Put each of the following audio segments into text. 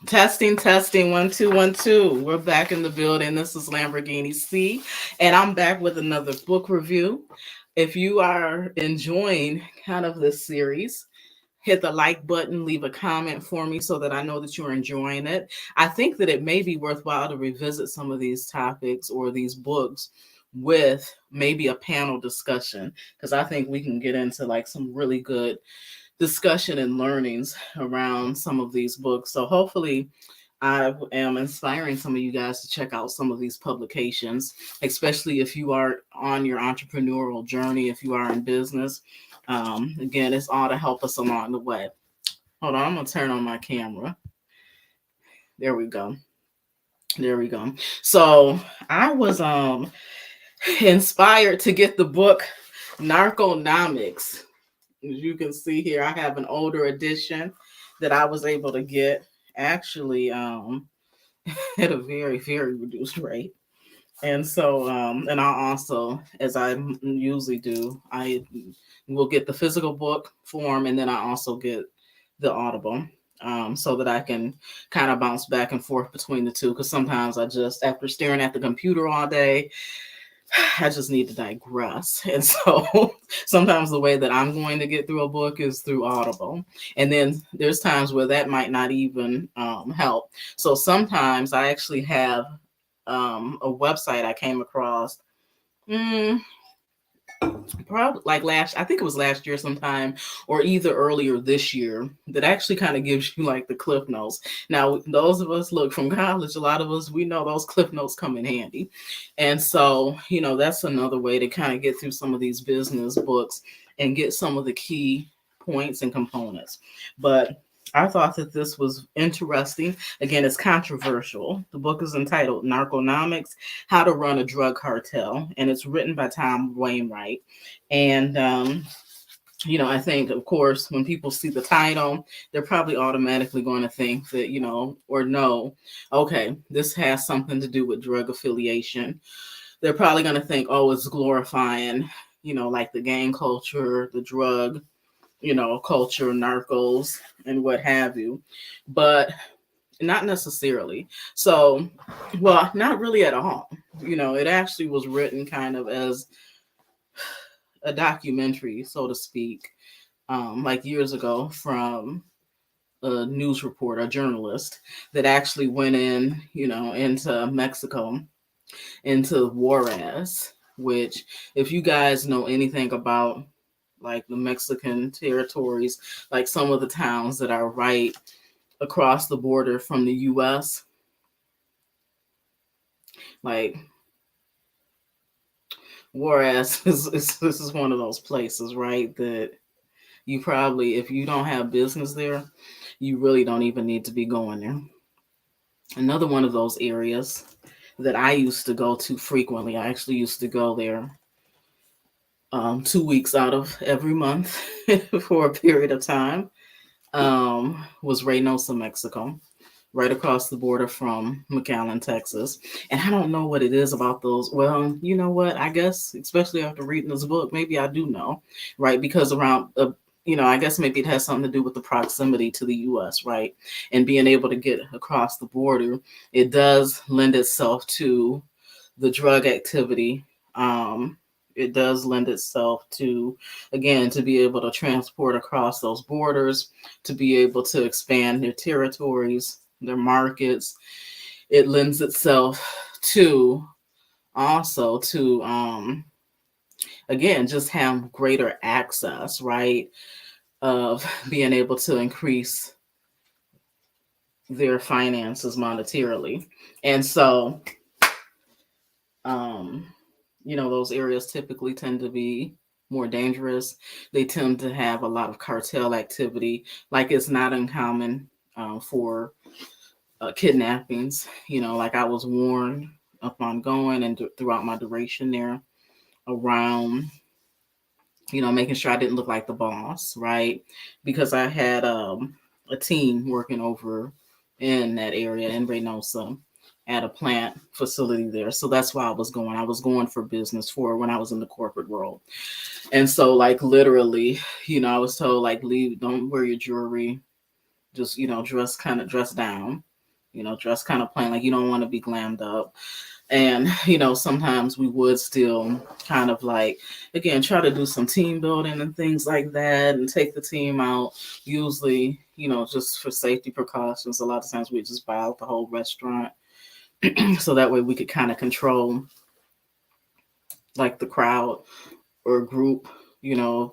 Testing, testing, 1 2 1 2. We're back in the building. This is Lamborghini C, and I'm back with another book review. If you are enjoying kind of this series, hit the like button, leave a comment for me so that I know that you're enjoying it. I think that it may be worthwhile to revisit some of these topics or these books with maybe a panel discussion because I think we can get into like some really good discussion and learnings around some of these books. So hopefully I am inspiring some of you guys to check out some of these publications, especially if you are on your entrepreneurial journey, if you are in business. Again, it's all to help us along the way. Hold on, I'm gonna turn on my camera. There we go. There we go. So I was inspired to get the book Narconomics. As you can see here, I have an older edition that I was able to get actually at a very, very reduced rate. And so, and I also, as I usually do, I will get the physical book form and then I also get the Audible. So that I can kind of bounce back and forth between the two. Because sometimes I just, after staring at the computer all day, I just need to digress. And so sometimes the way that I'm going to get through a book is through Audible. And then there's times where that might not even help. So sometimes I actually have a website I came across. Mm, Probably like last, I think it was last year sometime, or either earlier this year, that actually kind of gives you like the cliff notes. Now, those of us look from college, a lot of us, we know those cliff notes come in handy. And so, that's another way to kind of get through some of these business books and get some of the key points and components. But I thought that this was interesting. Again, it's controversial. The book is entitled Narconomics: How to Run a Drug Cartel, and it's written by Tom Wainwright. And I think, of course, when people see the title, they're probably automatically going to think that, or know, okay, this has something to do with drug affiliation. They're probably going to think, oh, it's glorifying, like the gang culture, the drug, culture, narcos, and what have you. But not necessarily. So, well, not really at all. It actually was written kind of as a documentary, so to speak, like years ago from a news reporter, a journalist that actually went in, into Mexico, into Juarez, which, if you guys know anything about like the Mexican territories, like some of the towns that are right across the border from the US, like Juarez this is one of those places, right? That you probably, if you don't have business there, you really don't even need to be going there. Another one of those areas that I used to go to frequently, I actually used to go there 2 weeks out of every month for a period of time, was Reynosa, Mexico, right across the border from McAllen, Texas. And I don't know what it is about those. Well, you know what? I guess, especially after reading this book, maybe I do know, right? Because around, I guess maybe it has something to do with the proximity to the U.S., right? And being able to get across the border, it does lend itself to the drug activity. It does lend itself to, again, to be able to transport across those borders, to be able to expand their territories, their markets. It lends itself to also to again, just have greater access, right, of being able to increase their finances monetarily. And so um those areas typically tend to be more dangerous. They tend to have a lot of cartel activity. Like, it's not uncommon for kidnappings. Like, I was warned upon going and throughout my duration there around, making sure I didn't look like the boss, right? Because I had a team working over in that area in Reynosa at a plant facility there. So that's why I was going. I was going for business for when I was in the corporate world. And so, like, literally, I was told, like, leave, don't wear your jewelry, just, dress down. dress kind of plain, like you don't want to be glammed up. And, sometimes we would still kind of like, again, try to do some team building and things like that and take the team out, usually, just for safety precautions. A lot of times we just buy out the whole restaurant so that way we could kind of control like the crowd or group,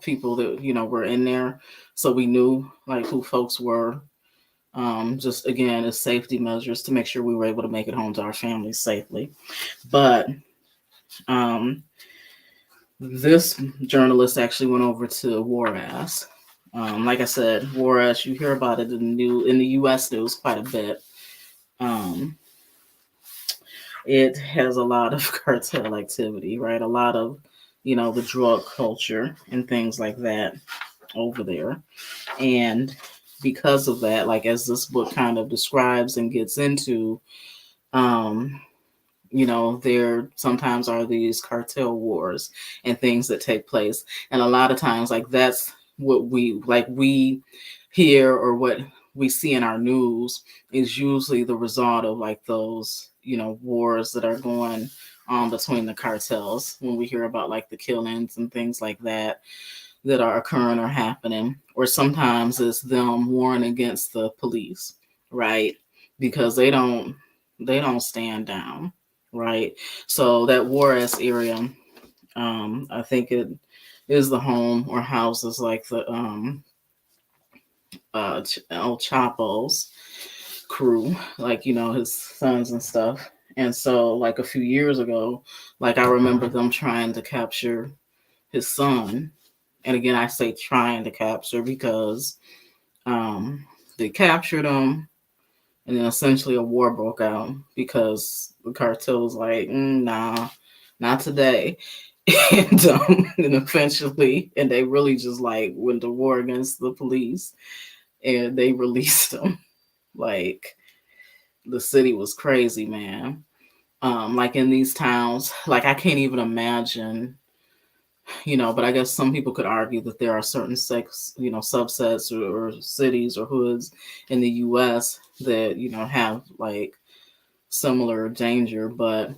people that, were in there. So we knew like who folks were. Just again, as safety measures to make sure we were able to make it home to our families safely. But um, this journalist actually went over to Juarez. Like I said, Juarez, you hear about it in the U.S. news quite a bit. Um, it has a lot of cartel activity, right? A lot of, the drug culture and things like that over there. And because of that, like as this book kind of describes and gets into, um, there sometimes are these cartel wars and things that take place. And a lot of times, like that's what we hear or what we see in our news is usually the result of like those, wars that are going on between the cartels when we hear about like the killings and things like that are occurring or happening, or sometimes it's them warring against the police, right? Because they don't stand down, right? So that Juarez area, I think it is the home or houses like the El Chapo's crew, like his sons and stuff. And so, like a few years ago, like I remember them trying to capture his son. And again, I say trying to capture because um, they captured him, and then essentially a war broke out because the cartel was like, nah, not today. And eventually, and they really just like went to war against the police, and they released him. Like the city was crazy, man. Like in these towns, like I can't even imagine, but I guess some people could argue that there are certain subsets or cities or hoods in the US that, have like similar danger. But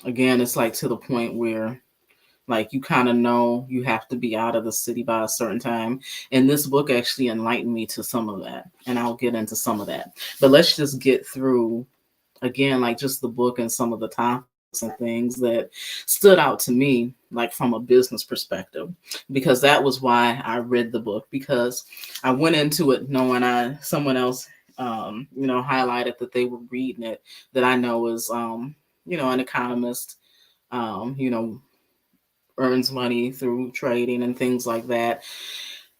again, it's like to the point where like you kind of know you have to be out of the city by a certain time. And this book actually enlightened me to some of that. And I'll get into some of that. But let's just get through again, like just the book and some of the topics and things that stood out to me, like from a business perspective, because that was why I read the book, because I went into it knowing someone else, highlighted that they were reading it, that I know is, an economist, you know, earns money through trading and things like that.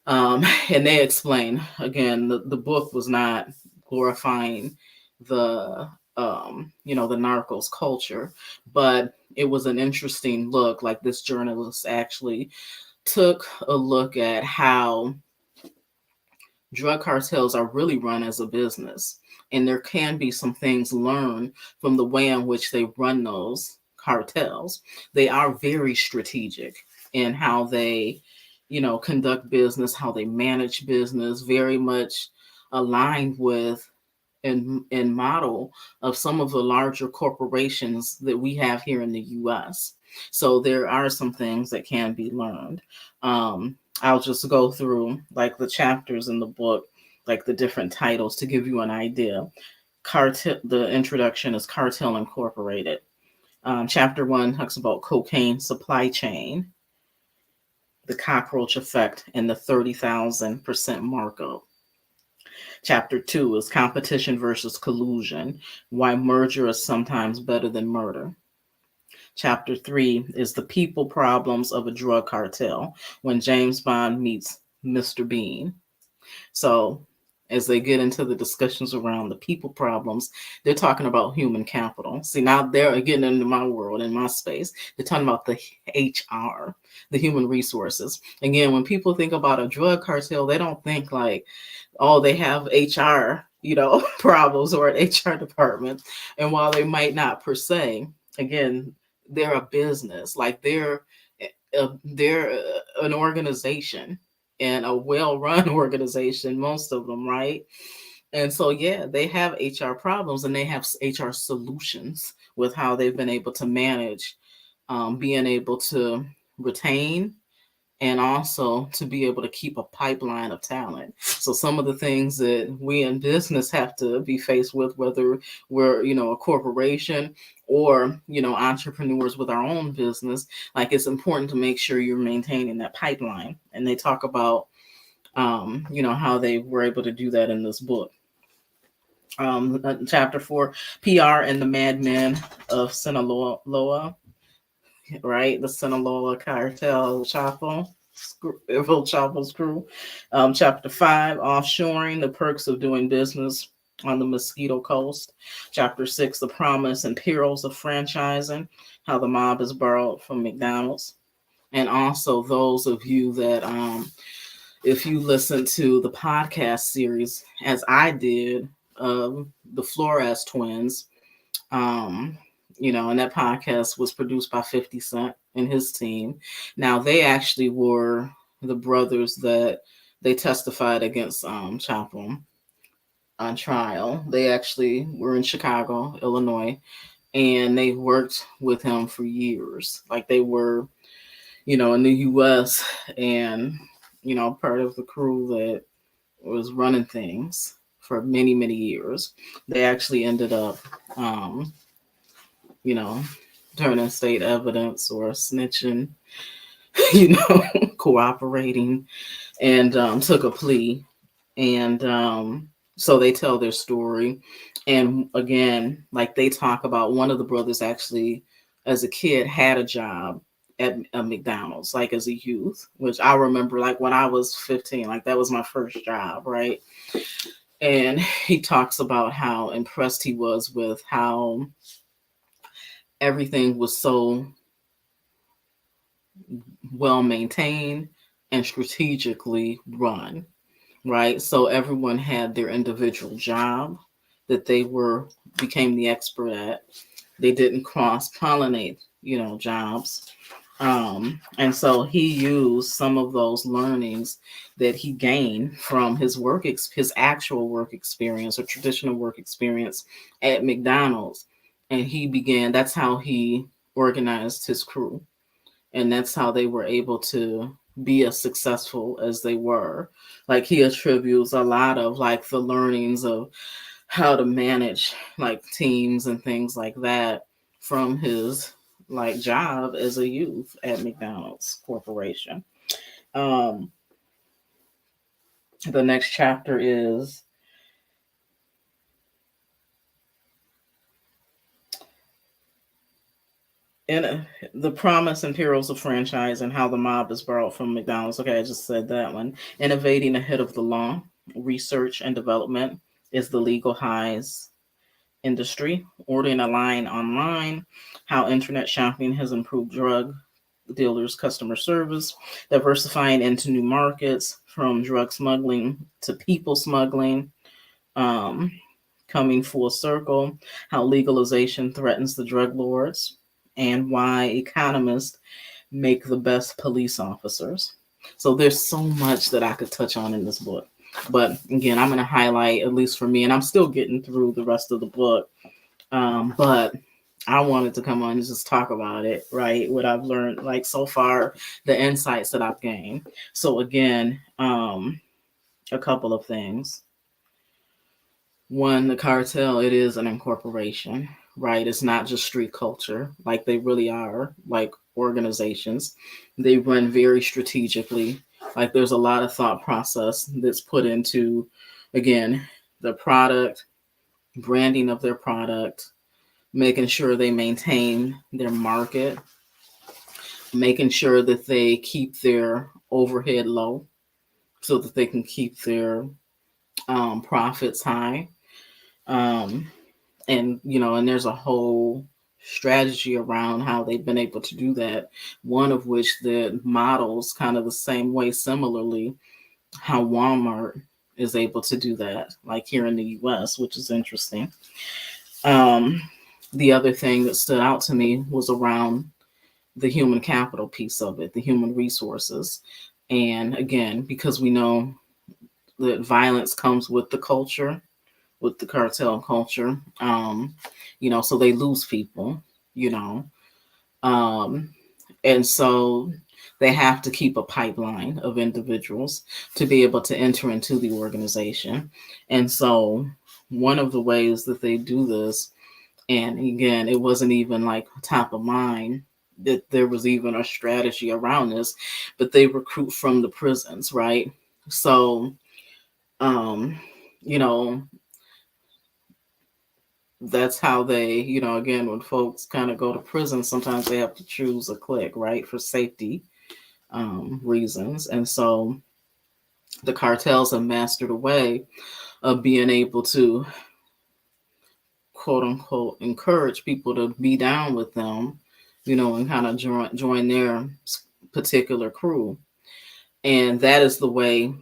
And they explain again, the book was not glorifying the the narcos culture, but it was an interesting look. Like this journalist actually took a look at how drug cartels are really run as a business. And there can be some things learned from the way in which they run those cartels. They are very strategic in how they, conduct business, how they manage business, very much aligned with and model of some of the larger corporations that we have here in the US. So there are some things that can be learned. I'll just go through like the chapters in the book, like the different titles to give you an idea. Cartel, the introduction is Cartel Incorporated. Chapter 1 talks about cocaine supply chain, the cockroach effect, and the 30,000% markup. Chapter 2 is competition versus collusion, why merger is sometimes better than murder. Chapter 3 is the people problems of a drug cartel, when James Bond meets Mr. Bean. So, as they get into the discussions around the people problems, they're talking about human capital. See, now they're getting into my world, in my space. They're talking about the HR, the human resources. Again, when people think about a drug cartel, they don't think like, oh, they have HR, problems or an HR department. And while they might not per se, again, they're a business. Like they're an organization, and a well-run organization, most of them, right? And so, yeah, they have HR problems and they have HR solutions with how they've been able to manage, being able to retain and also to be able to keep a pipeline of talent. So some of the things that we in business have to be faced with, whether we're, a corporation or, entrepreneurs with our own business, like it's important to make sure you're maintaining that pipeline. And they talk about, how they were able to do that in this book. Chapter 4, PR and the Madmen of Sinaloa, right? The Sinaloa cartel Chapo's crew. Chapter 5, offshoring, the perks of doing business on the Mosquito Coast. Chapter 6, the promise and perils of franchising, how the mob is borrowed from McDonald's. And also those of you that, if you listen to the podcast series, as I did, the Flores twins, um, and that podcast was produced by 50 Cent and his team. Now, they actually were the brothers that they testified against Chapo on trial. They actually were in Chicago, Illinois, and they worked with him for years. Like they were, in the US and, part of the crew that was running things for many, many years. They actually ended up, you know, turning state evidence or snitching, you know, cooperating, and took a plea. And so they tell their story. And again, like they talk about one of the brothers actually, as a kid, had a job at a McDonald's, like as a youth, which I remember, like when I was 15, like that was my first job, right? And he talks about how impressed he was with how everything was so well maintained and strategically run, right? So everyone had their individual job that they became the expert at. They didn't cross pollinate, jobs. And so he used some of those learnings that he gained from his actual work experience or traditional work experience at McDonald's. And that's how he organized his crew. And that's how they were able to be as successful as they were. Like he attributes a lot of like the learnings of how to manage like teams and things like that from his like job as a youth at McDonald's Corporation. Um, the next chapter is the promise and perils of franchise and how the mob is borrowed from McDonald's. Okay, I just said that one. Innovating ahead of the law, research and development is the legal highs industry. Ordering a line online, how internet shopping has improved drug dealers' customer service, diversifying into new markets from drug smuggling to people smuggling, um, coming full circle, how legalization threatens the drug lords, and why economists make the best police officers. So there's so much that I could touch on in this book. But again, I'm going to highlight, at least for me, and I'm still getting through the rest of the book. But I wanted to come on and just talk about it, right? What I've learned, like so far, the insights that I've gained. So again, a couple of things. One, the cartel, it is an incorporation, right? It's not just street culture, like they really are, like organizations. They run very strategically. Like there's a lot of thought process that's put into, again, the product, branding of their product, making sure they maintain their market, making sure that they keep their overhead low so that they can keep their profits high. Um, and there's a whole strategy around how they've been able to do that. One of which the models kind of the same way, similarly, how Walmart is able to do that, like here in the US, which is interesting. The other thing that stood out to me was around the human capital piece of it, the human resources. And again, because we know that violence comes with the culture, with the cartel culture. So they lose people, you know. Um, and so they have to keep a pipeline of individuals to be able to enter into the organization. And so one of the ways that they do this, and again, it wasn't even like top of mind that there was even a strategy around this, but they recruit from the prisons, right? So, um, you know, that's how they, again, when folks kind of go to prison, sometimes they have to choose a clique, right, for safety reasons. And so the cartels have mastered a way of being able to, quote unquote, encourage people to be down with them, and kind of join their particular crew. And that is the way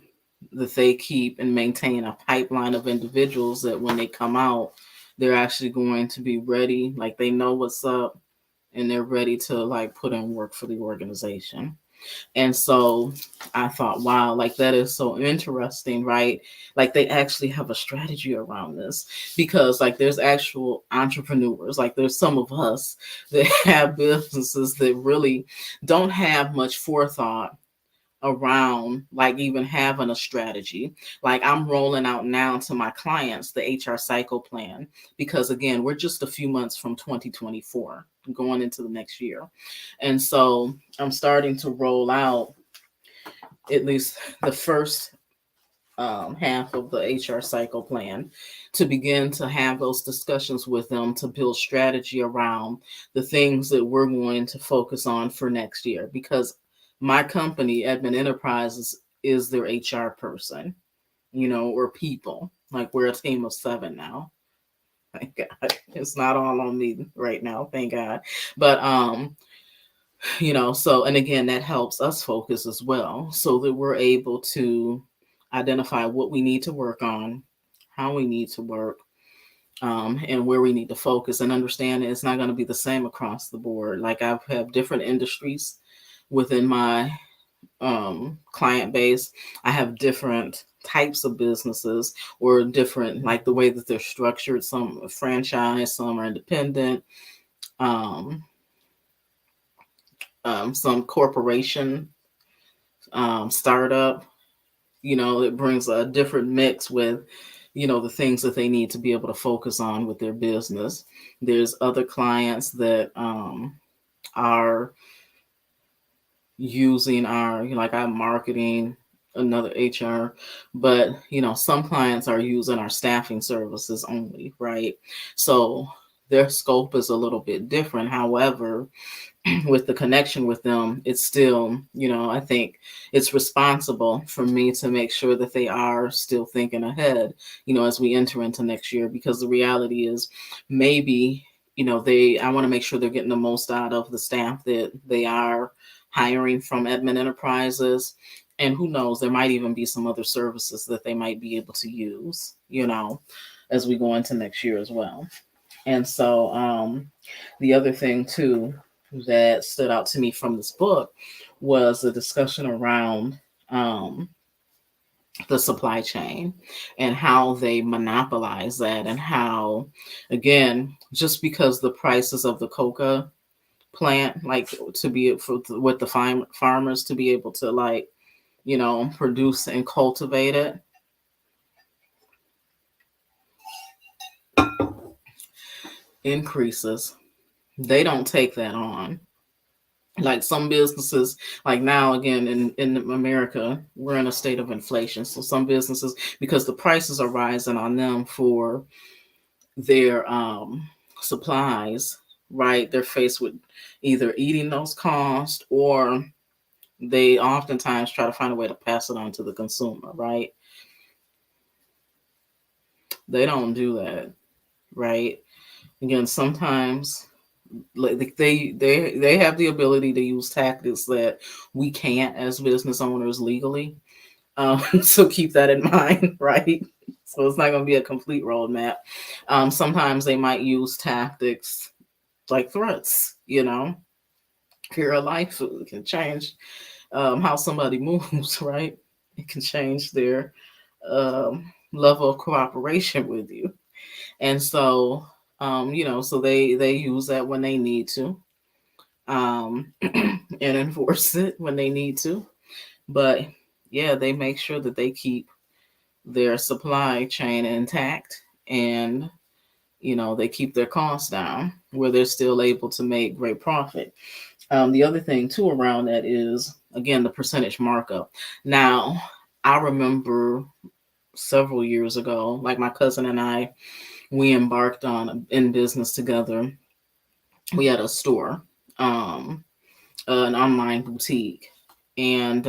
that they keep and maintain a pipeline of individuals that when they come out, they're actually going to be ready, like they know what's up, and they're ready to like put in work for the organization. And so I thought, wow, like that is so interesting, right? Like they actually have a strategy around this because like there's actual entrepreneurs, like there's some of us that have businesses that really don't have much forethought around like even having a strategy. Like I'm rolling out now to my clients the HR cycle plan because again, we're just a few months from 2024 going into the next year. And so I'm starting to roll out at least the first half of the HR cycle plan to begin to have those discussions with them to build strategy around the things that we're going to focus on for next year. Because my company, Edmund Enterprises, is their HR person, or people. Like we're a team of 7 now. Thank God. It's not all on me right now, thank God. But so and again that helps us focus as well so that we're able to identify what we need to work on, how we need to work, and where we need to focus, and understand it's not going to be the same across the board. Like I've had different industries within my client base. I have different types of businesses or different like the way that they're structured. Some are franchise, some are independent, um, some corporation, startup. It brings a different mix with the things that they need to be able to focus on with their business. There's other clients that are using our like our marketing, another HR, but some clients are using our staffing services only, right? So their scope is a little bit different. However, with the connection with them, it's still, I think it's responsible for me to make sure that they are still thinking ahead, as we enter into next year, because the reality is maybe, I want to make sure they're getting the most out of the staff that they are hiring from Edmund Enterprises. And who knows, there might even be some other services that they might be able to use, as we go into next year as well. And so the other thing too that stood out to me from this book was a discussion around um, the supply chain and how they monopolize that, and how, again, just because the prices of the coca plant, like to be for with the farmers to be able to like produce and cultivate it, increases, they don't take that on. Like some businesses, like now again in America, we're in a state of inflation. So some businesses, because the prices are rising on them for their supplies, right? They're faced with either eating those costs, or they oftentimes try to find a way to pass it on to the consumer, right? They don't do that, right? Again, sometimes like they have the ability to use tactics that we can't as business owners legally. So keep that in mind, right? So it's not going to be a complete roadmap. Sometimes they might use tactics like threats. Here a life can change how somebody moves, right? It can change their level of cooperation with you. And so, so they use that when they need to, and enforce it when they need to. But yeah, they make sure that they keep their supply chain intact, and they keep their costs down where they're still able to make great profit. The other thing too around that is, again, the percentage markup. Now, I remember several years ago, like my cousin and I, we embarked on in business together. We had a store, um, an online boutique, and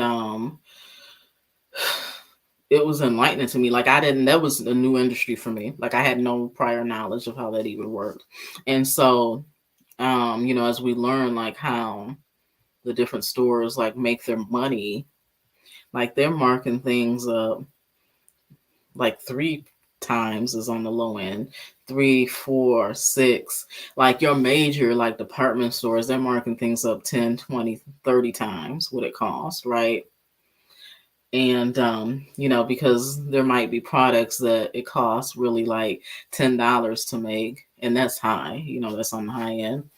it was enlightening to me. Like, I didn't, that was a new industry for me. Like, I had no prior knowledge of how that even worked. And so, as we learn like how the different stores like make their money, like they're marking things up like three times is on the low end, three, four, six. Like your major like department stores, they're marking things up 10, 20, 30 times what it costs, right? And because there might be products that it costs really like $10 to make, and that's high, that's on the high end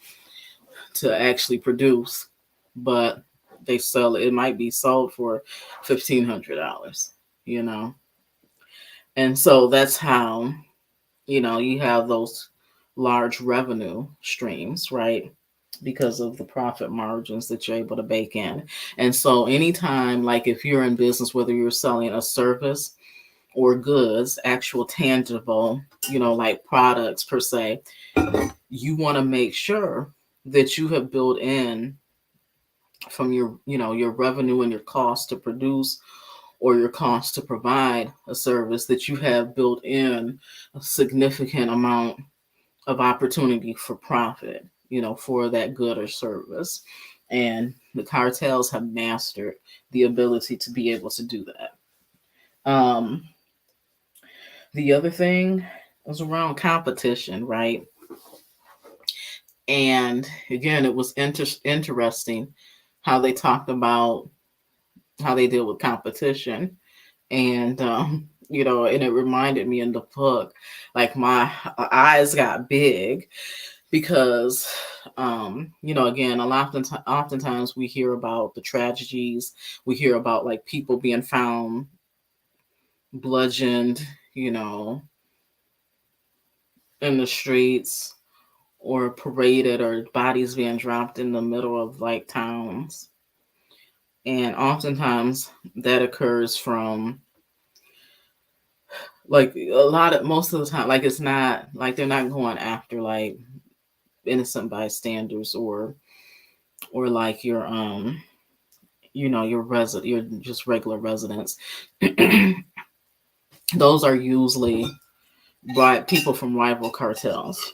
to actually produce, but they sell it, it might be sold for $1,500, you know. And so that's how, you have those large revenue streams, right? Because of the profit margins that you're able to bake in. And so anytime, like if you're in business, whether you're selling a service or goods, actual tangible, like products per se, you want to make sure that you have built in from your revenue and your cost to produce or your cost to provide a service, that you have built in a significant amount of opportunity for profit, for that good or service. And the cartels have mastered the ability to be able to do that. The other thing was around competition, right? And again, it was interesting how they talked about how they deal with competition. And and it reminded me in the book, like my eyes got big because again, oftentimes we hear about the tragedies, we hear about like people being found bludgeoned, you know in the streets, or paraded, or bodies being dropped in the middle of like towns. And oftentimes that occurs from, like, most of the time, like it's not like they're not going after like innocent bystanders, or like your just regular residents. Those are usually people from rival cartels,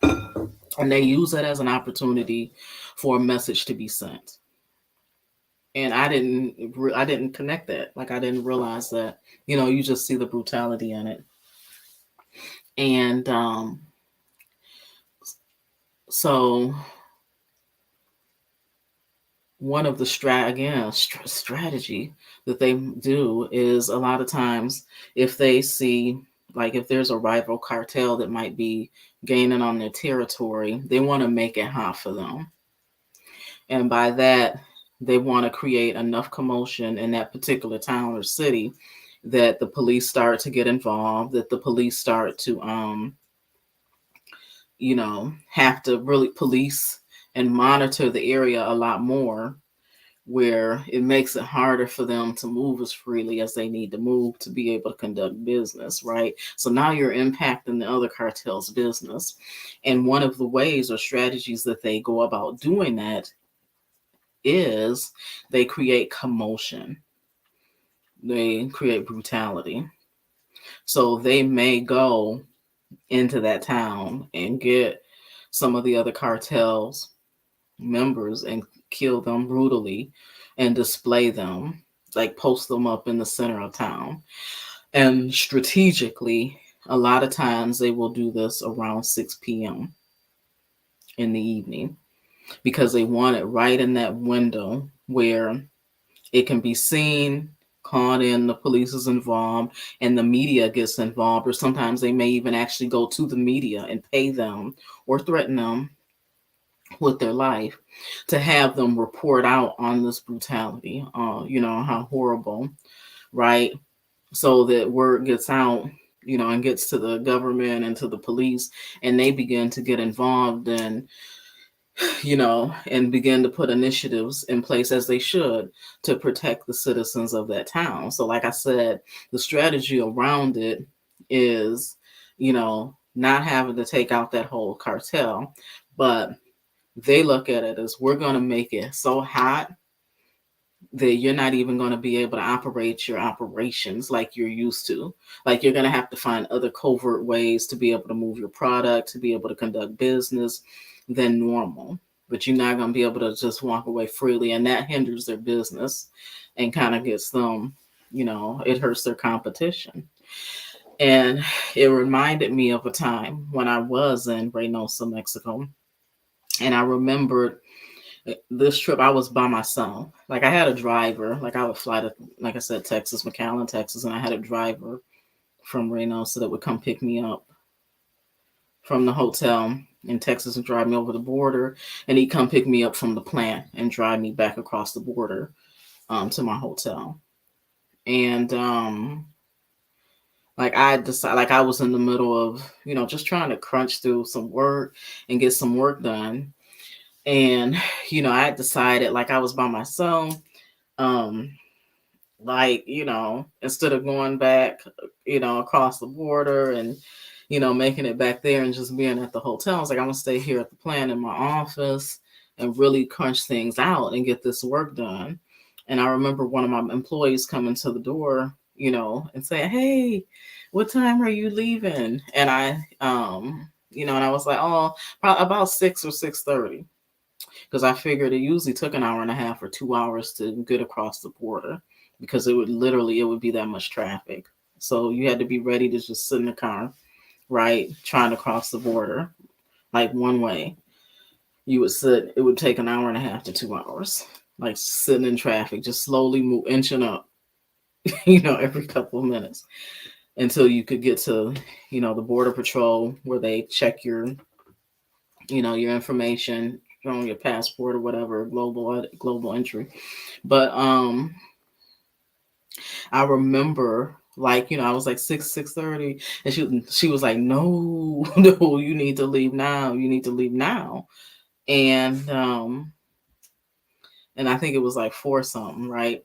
and they use that as an opportunity for a message to be sent. And I didn't connect that. Like, I didn't realize that. You just see the brutality in it. And so one of the strategy that they do is, a lot of times, if they see, like, if there's a rival cartel that might be gaining on their territory, they want to make it hot for them. And by that, they want to create enough commotion in that particular town or city that the police start to get involved, that the police start to have to really police and monitor the area a lot more, where it makes it harder for them to move as freely as they need to move to be able to conduct business, right? So now you're impacting the other cartel's business. And one of the ways or strategies that they go about doing that is they create commotion, they create brutality. So they may go into that town and get some of the other cartels members and kill them brutally and display them, like post them up in the center of town. And strategically, a lot of times they will do this around 6 p.m. in the evening, because they want it right in that window where it can be seen caught in, the police is involved, and the media gets involved, or sometimes they may even actually go to the media and pay them or threaten them with their life to have them report out on this brutality, how horrible, right? So that word gets out, and gets to the government and to the police, and they begin to get involved and begin to put initiatives in place as they should to protect the citizens of that town. So, like I said, the strategy around it is, not having to take out that whole cartel, but they look at it as we're going to make it so hot that you're not even going to be able to operate your operations like you're used to. Like you're going to have to find other covert ways to be able to move your product, to be able to conduct business than normal. But you're not going to be able to just walk away freely. And that hinders their business and kind of gets them, it hurts their competition. And it reminded me of a time when I was in Reynosa, Mexico. And I remembered this trip I was by myself. Like I had a driver. Like I would fly to, like I said, Texas, McAllen, Texas, and I had a driver from Reynosa that would come pick me up from the hotel in Texas and drive me over the border, and he'd come pick me up from the plant and drive me back across the border to my hotel. And like I decided, like I was in the middle of just trying to crunch through some work and get some work done. And I had decided, like I was by myself, um like instead of going back across the border and making it back there and just being at the hotel, I was like, I'm gonna stay here at the plant in my office and really crunch things out and get this work done. And I remember one of my employees coming to the door and saying, hey, what time are you leaving? And and I was like, oh, probably about 6 or 6:30, because I figured it usually took an hour and a half or 2 hours to get across the border, because it would be that much traffic. So you had to be ready to just sit in the car, right, trying to cross the border, like one way. You would sit, it would take an hour and a half to 2 hours, like sitting in traffic, just slowly inching up, every couple of minutes until you could get to, the border patrol where they check your information on your passport or whatever, global entry. But I remember, like, I was like 6:30, and she was like, no, no, you need to leave now. You need to leave now. And I think it was like 4 something, right?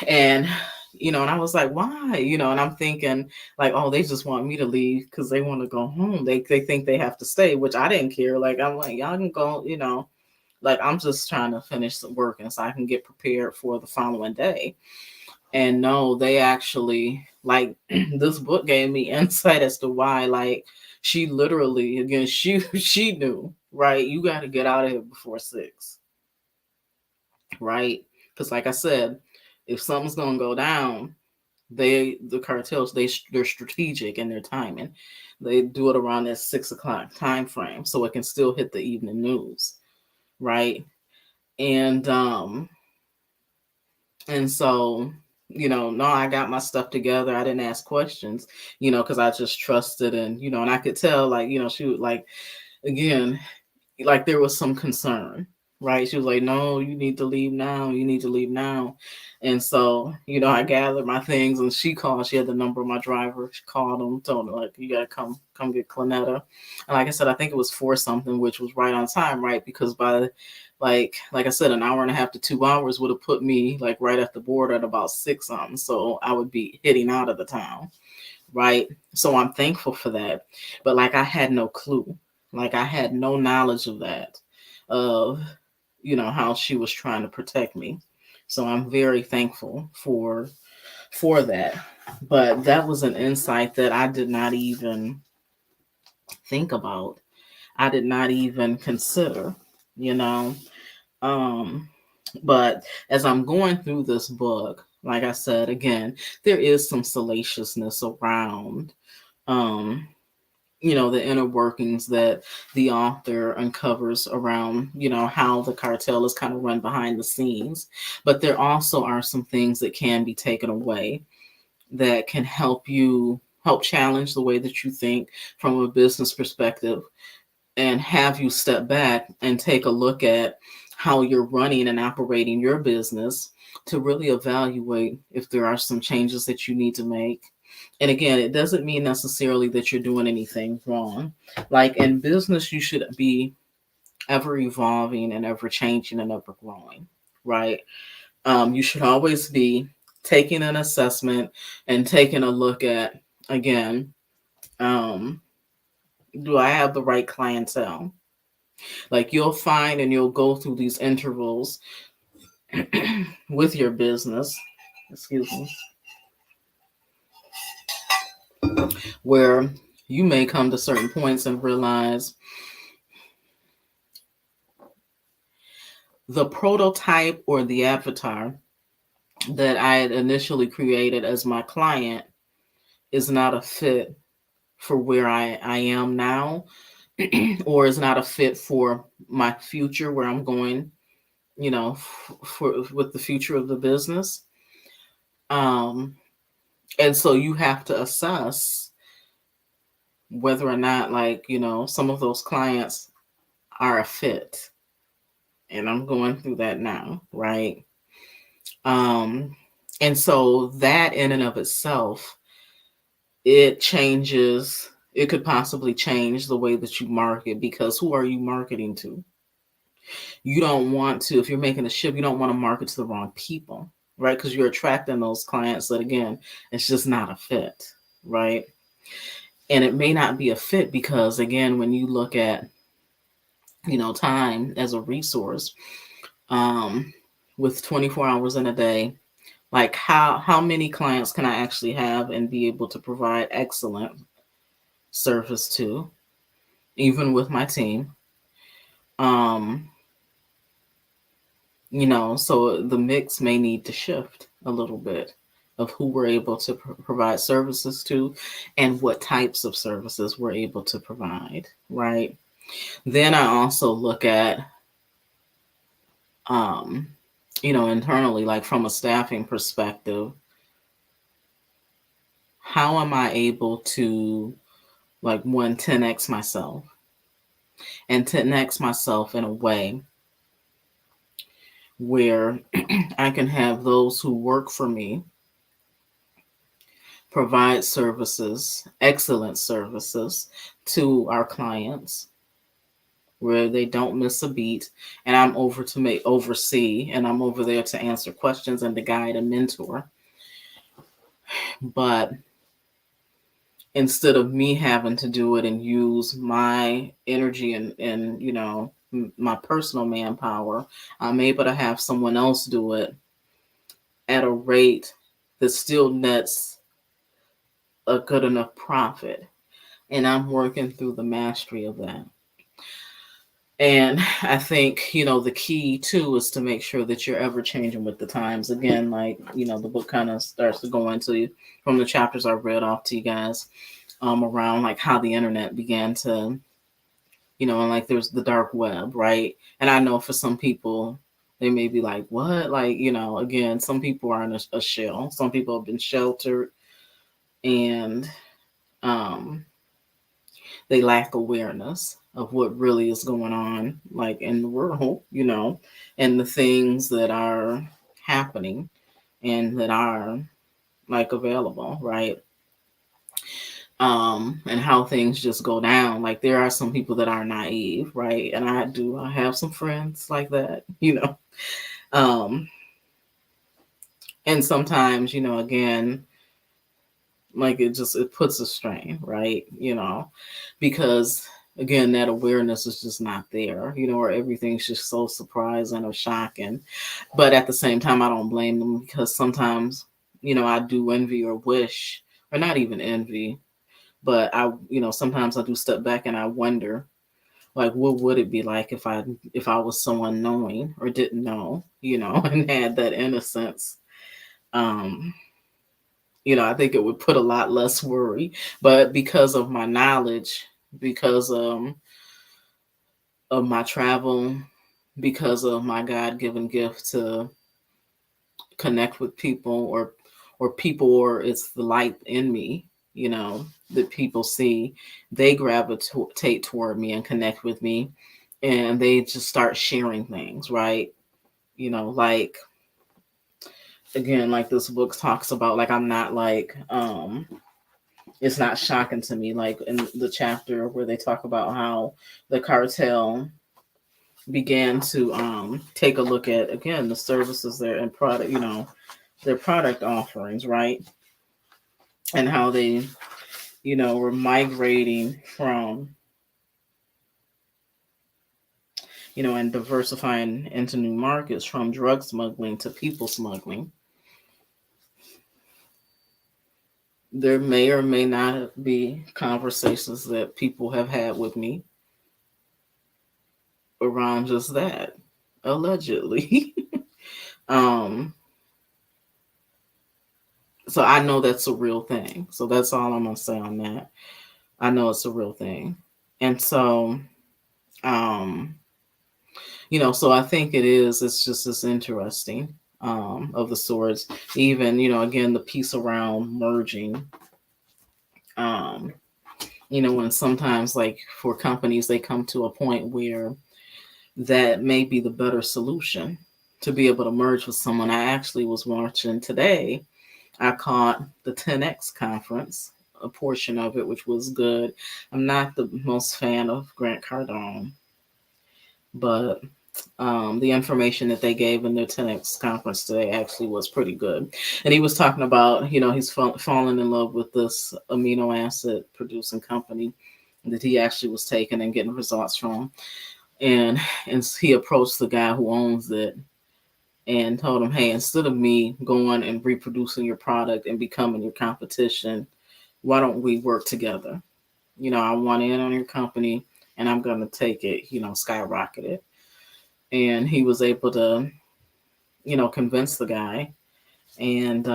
And and I was like, why? And I'm thinking like, oh, they just want me to leave because they want to go home. They think they have to stay, which I didn't care. Like I'm like, y'all can go, like I'm just trying to finish the work and so I can get prepared for the following day. And no, they actually, like, this book gave me insight as to why, like, she literally, again, she knew, right? You got to get out of here before 6, right? Because like I said, if something's gonna go down, the cartels, they're strategic in their timing. They do it around that 6 o'clock time frame so it can still hit the evening news, right? And so, no, I got my stuff together. I didn't ask questions, because I just trusted, and I could tell, like, she would, like, again, like there was some concern, right? She was like, no, you need to leave now. You need to leave now. And so, I gathered my things, and she called. She had the number of my driver. She called him, told him, like, you got to come get Clonetta. And like I said, I think it was 4 something, which was right on time, right? Because by like I said, an hour and a half to 2 hours would have put me like right at the border at about 6 something. So I would be heading out of the town, right? So I'm thankful for that. But like I had no clue. Like I had no knowledge of that, of how she was trying to protect me. So I'm very thankful for that. But that was an insight that I did not even think about. I did not even consider, you know. Um, but as I'm going through this book, like I said, again, there is some salaciousness around, um, the inner workings that the author uncovers around, how the cartel is kind of run behind the scenes. But there also are some things that can be taken away that can help challenge the way that you think from a business perspective, and have you step back and take a look at how you're running and operating your business to really evaluate if there are some changes that you need to make. And again, it doesn't mean necessarily that you're doing anything wrong. Like in business, you should be ever evolving and ever changing and ever growing, right? You should always be taking an assessment and taking a look at, again, um, do I have the right clientele? Like you'll find and you'll go through these intervals with your business, excuse me, where you may come to certain points and realize the prototype or the avatar that I had initially created as my client is not a fit for where I am now, or is not a fit for my future, where I'm going, for with the future of the business. Um, and so you have to assess whether or not, like, some of those clients are a fit. And I'm going through that now, right? Um, and so that in and of itself, it could possibly change the way that you market, because who are you marketing to? You don't want to, if you're making a shift, you don't want to market to the wrong people, right? Because you're attracting those clients that, again, it's just not a fit, right? And it may not be a fit because, again, when you look at, time as a resource, um, with 24 hours in a day, like how many clients can I actually have and be able to provide excellent service to, even with my team? Um, so the mix may need to shift a little bit of who we're able to provide services to and what types of services we're able to provide, right? Then I also look at, um, internally, like from a staffing perspective, how am I able to, like, 10x myself, and 10x myself in a way where I can have those who work for me provide services, excellent services to our clients, where they don't miss a beat, and I'm over to oversee, and I'm over there to answer questions and to guide and mentor. But instead of me having to do it and use my energy and my personal manpower, I'm able to have someone else do it at a rate that still nets a good enough profit. And I'm working through the mastery of that. And I think, the key too is to make sure that you're ever changing with the times. Again, like, the book kind of starts to go into you from the chapters I read off to you guys, around like how the internet began to, and like there's the dark web, right? And I know for some people, they may be like, what? Like, again, some people are in a shell. Some people have been sheltered, and um, they lack awareness of what really is going on, like in the world, and the things that are happening and that are like available, right? And how things just go down. Like there are some people that are naive, right? And I have some friends like that, Um, and sometimes, again, like it puts a strain, right? Because again, that awareness is just not there, or everything's just so surprising or shocking. But at the same time, I don't blame them, because sometimes, I do envy or wish, or not even envy, but sometimes I do step back and I wonder, like, what would it be like if I was so unknowing or didn't know, and had that innocence. Um, I think it would put a lot less worry. But because of my knowledge, because of my travel, because of my God-given gift to connect with people, or people, or it's the light in me, that people see. They gravitate toward me and connect with me, and they just start sharing things, right? Like, again, like this book talks about, like, I'm not like, it's not shocking to me, like in the chapter where they talk about how the cartel began to take a look at, again, the services there and product, their product offerings, right? And how they, were migrating from, and diversifying into new markets, from drug smuggling to people smuggling. There may or may not be conversations that people have had with me around just that, allegedly. um, so I know that's a real thing. So that's all I'm gonna say on that. I know it's a real thing. And so, um, so I think it's just as interesting, of the sorts. Even, again, the piece around merging, um, when sometimes, like, for companies, they come to a point where that may be the better solution, to be able to merge with someone. I actually was watching today, I caught the 10X conference, a portion of it, which was good. I'm not the most fan of Grant Cardone, but the information that they gave in their 10X conference today actually was pretty good. And he was talking about, he's fallen in love with this amino acid producing company that he actually was taking and getting results from. And he approached the guy who owns it and told him, hey, instead of me going and reproducing your product and becoming your competition, why don't we work together? I want in on your company, and I'm going to take it, skyrocket it. And he was able to, convince the guy, and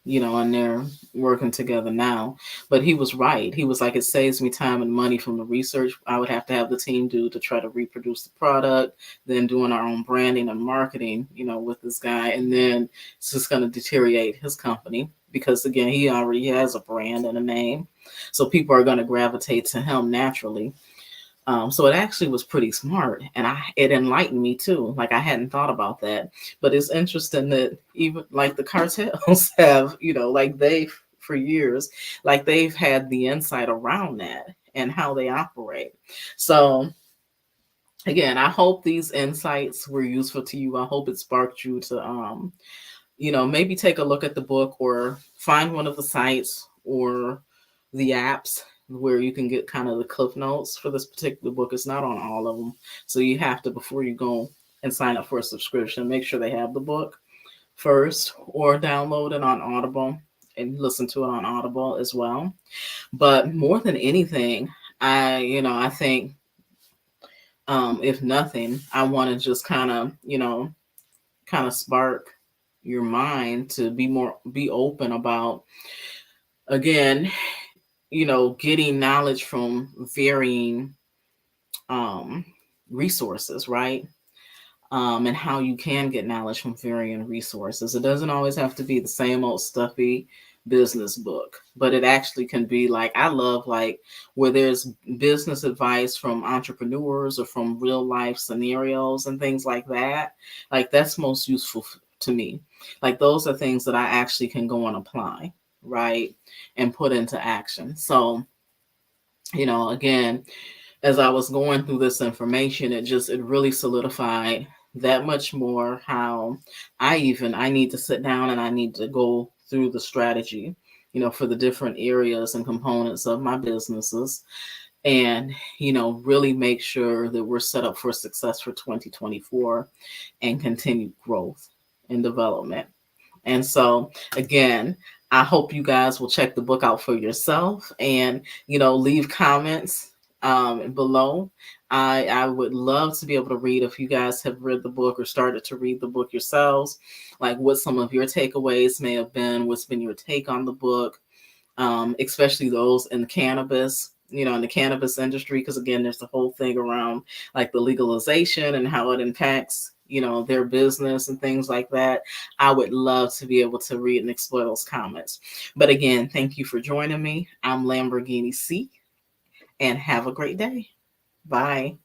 and they're working together now. But he was right. He was like, it saves me time and money from the research I would have to have the team do to try to reproduce the product, then doing our own branding and marketing, with this guy. And then it's just going to deteriorate his company, because, again, he already has a brand and a name. So people are going to gravitate to him naturally. So it actually was pretty smart, and it enlightened me too. Like, I hadn't thought about that, but it's interesting that even like the cartels have, like for years, like they've had the insight around that and how they operate. So again, I hope these insights were useful to you. I hope it sparked you to, maybe take a look at the book, or find one of the sites or the apps where you can get kind of the cliff notes for this particular book. It's not on all of them. So you have to, before you go and sign up for a subscription, make sure they have the book first, or download it on Audible and listen to it on Audible as well. But more than anything, I think, if nothing, I want to just kind of spark your mind to be open about, again, getting knowledge from varying um, resources, right? And how you can get knowledge from varying resources. It doesn't always have to be the same old stuffy business book, but it actually can be, like, I love, like, where there's business advice from entrepreneurs or from real life scenarios and things like that. Like, that's most useful to me. Like, those are things that I actually can go and apply, right, and put into action. So, again, as I was going through this information, it really solidified that much more how I need to sit down and I need to go through the strategy, for the different areas and components of my businesses, and, really make sure that we're set up for success for 2024 and continued growth and development. And so, again, I hope you guys will check the book out for yourself, and, leave comments below. I would love to be able to read, if you guys have read the book or started to read the book yourselves, like what some of your takeaways may have been, what's been your take on the book, especially those in cannabis. in the cannabis industry, because again, there's the whole thing around like the legalization and how it impacts, their business and things like that. I would love to be able to read and explore those comments. But again, thank you for joining me. I'm Lamborghini C, and have a great day. Bye.